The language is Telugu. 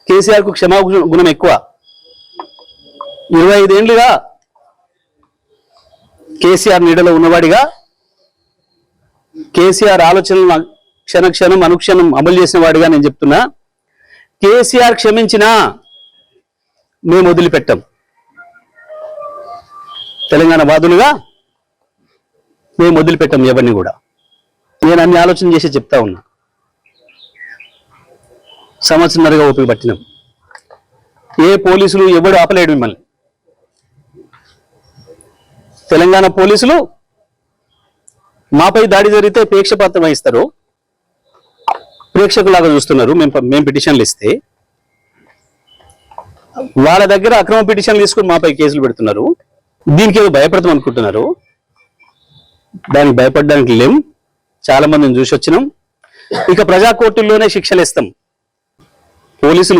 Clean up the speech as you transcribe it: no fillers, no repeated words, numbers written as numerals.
కేసీఆర్ కు క్షమా గుణం ఎక్కువ. 25 ఏళ్లుగా కేసీఆర్ నీడలో ఉన్నవాడిగా, కేసీఆర్ ఆలోచనలు క్షణక్షణం అనుక్షణం అమలు చేసిన వాడిగా నేను చెప్తున్నా, కేసీఆర్ క్షమించినా మేము వదిలిపెట్టాం. తెలంగాణ వాదులుగా మేము వదిలిపెట్టాం ఎవరిని కూడా. నేను అన్ని ఆలోచన చేసి చెప్తా ఉన్నా. సంవత్సరంన్నరగా ఓపిక పట్టినాం. ఏ పోలీసులు ఎవడు ఆపలేడు మిమ్మల్ని. తెలంగాణ పోలీసులు మాపై దాడి జరిగితే ప్రేక్షపాత్రం వహిస్తారు, ప్రేక్షకులాగా చూస్తున్నారు. మేము పిటిషన్లు ఇస్తే వాళ్ళ దగ్గర అక్రమ పిటిషన్లు తీసుకుని మాపై కేసులు పెడుతున్నారు. దీనికి ఏదో భయపడతాం అనుకుంటున్నారు. దానికి భయపడడానికి లేం. చాలా మందిని చూసి వచ్చినాం. ఇక ప్రజా కోర్టుల్లోనే శిక్షలు ఇస్తాం. పోలీసులు